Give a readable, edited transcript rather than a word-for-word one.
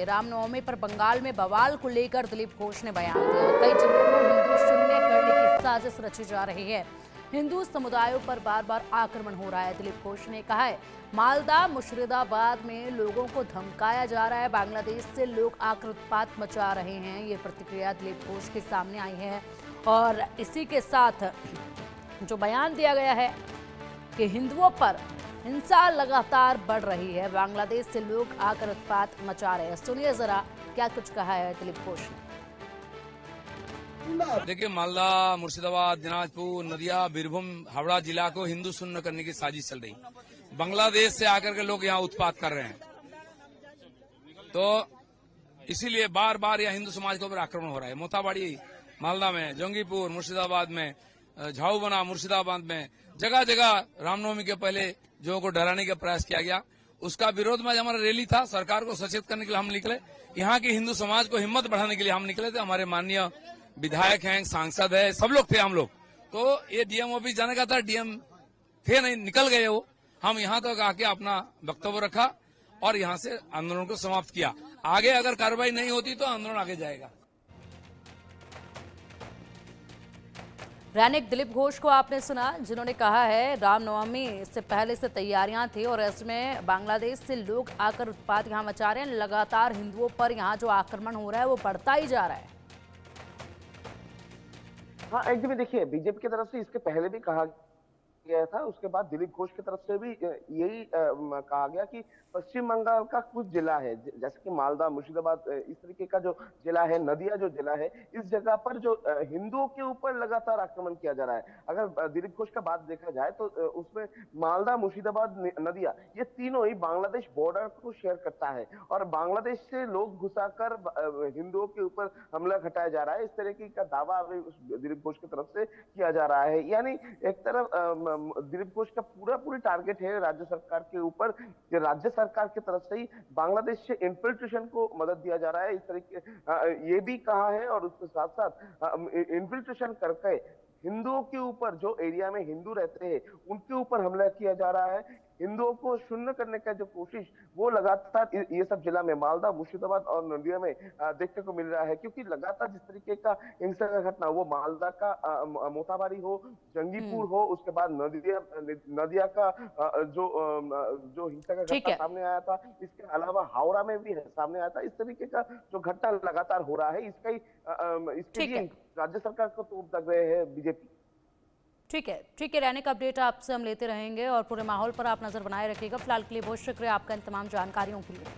रामनवमी पर बंगाल में बवाल को लेकर दिलीप घोष ने बयान दिया। कई जिलों को हिंदू शून्य करने की साजिश रची जा रही है। हिंदू समुदायों पर बार बार आक्रमण हो रहा है। दिलीप घोष ने कहा है, मालदा मुर्शिदाबाद में लोगों को धमकाया जा रहा है। बांग्लादेश से लोग आक्रोश मचा रहे हैं। ये प्रतिक्रिया दिलीप घोष के सामने आई है और इसी के साथ जो बयान दिया गया है कि हिंदुओं पर हिंसा लगातार बढ़ रही है। बांग्लादेश से लोग आकर उत्पात मचा रहे हैं। सुनिए जरा क्या कुछ कहा है दिलीप घोष ने। देखिए, मालदा, मुर्शिदाबाद, दिनाजपुर, नदिया, बीरभूम, हावड़ा जिला को हिंदू शून्य करने की साजिश चल रही। बांग्लादेश से आकर के लोग यहाँ उत्पात कर रहे हैं, तो इसीलिए बार बार यहाँ हिंदू समाज के ऊपर आक्रमण हो रहा है। मोताबाड़ी मालदा में, जंगीपुर मुर्शिदाबाद में, झाऊबना मुर्शिदाबाद में, जगह जगह रामनवमी के पहले जो को डराने का प्रयास किया गया। उसका विरोध में हमारा रैली था। सरकार को सचेत करने के लिए हम निकले। यहाँ के हिंदू समाज को हिम्मत बढ़ाने के लिए हम निकले थे। हमारे माननीय विधायक हैं, सांसद है, सब लोग थे हम लोग। तो ये डीएम ऑफिस जाने का था, डीएम थे नहीं, निकल गए वो। हम यहाँ तक आके अपना वक्तव्य रखा और यहाँ से आंदोलन को समाप्त किया। आगे अगर कार्रवाई नहीं होती तो आंदोलन आगे जाएगा। रैनिक दिलीप घोष को आपने सुना, जिन्होंने कहा है रामनवमी से पहले से तैयारियां थी और इसमें बांग्लादेश से लोग आकर उत्पात यहां मचा रहे हैं। लगातार हिंदुओं पर यहां जो आक्रमण हो रहा है वो बढ़ता ही जा रहा है। हाँ, एकदम देखिए, बीजेपी की तरफ से इसके पहले भी कहा गया था। उसके बाद दिलीप घोष की तरफ से भी यही कहा गया कि पश्चिम बंगाल का कुछ जिला है, जैसे कि मालदा, मुर्शिदाबाद, इस तरीके का जो जिला है, नदिया जो जिला है, इस जगह पर जो हिंदुओं के ऊपर लगातार आक्रमण किया जा रहा है। अगर दिलीप घोष का बात देखा जाए तो उसमें मालदा, मुर्शिदाबाद, नदिया, ये तीनों ही बांग्लादेश बॉर्डर को शेयर करता है और बांग्लादेश से लोग घुसाकर हिंदुओं के ऊपर हमला घटाया जा रहा है। इस तरीके का दावा अभी दिलीप घोष की तरफ से किया जा रहा है। यानी एक तरफ दिलीप घोष का पूरी टारगेट है राज्य सरकार के ऊपर। राज्य सरकार की तरफ से ही बांग्लादेश से इन्फिल्ट्रेशन को मदद दिया जा रहा है। इस तरीके ये भी कहा है और उसके साथ साथ इन्फिल्ट्रेशन करके हिंदुओं के ऊपर, जो एरिया में हिंदू रहते हैं उनके ऊपर हमला किया जा रहा है। हिंदुओं को शून्य करने का जो कोशिश वो लगातार ये सब जिला में, मालदा, मुर्शिदाबाद और नदिया में देखने को मिल रहा है। क्योंकि लगातार जिस तरीके का हिंसा का घटना, वो मालदा का मोताबारी हो, जंगीपुर हो, उसके बाद नदिया का जो हिंसा का घटना सामने आया था, इसके अलावा हावड़ा में भी सामने आया था। इस तरीके का जो घटना लगातार हो रहा है, इसके लिए राज्य सरकार को तोप लग रहे हैं बीजेपी। ठीक है, रैनिक अपडेट आपसे हम लेते रहेंगे और पूरे माहौल पर आप नजर बनाए रखिएगा। फिलहाल के लिए बहुत शुक्रिया आपका इन तमाम जानकारियों के लिए।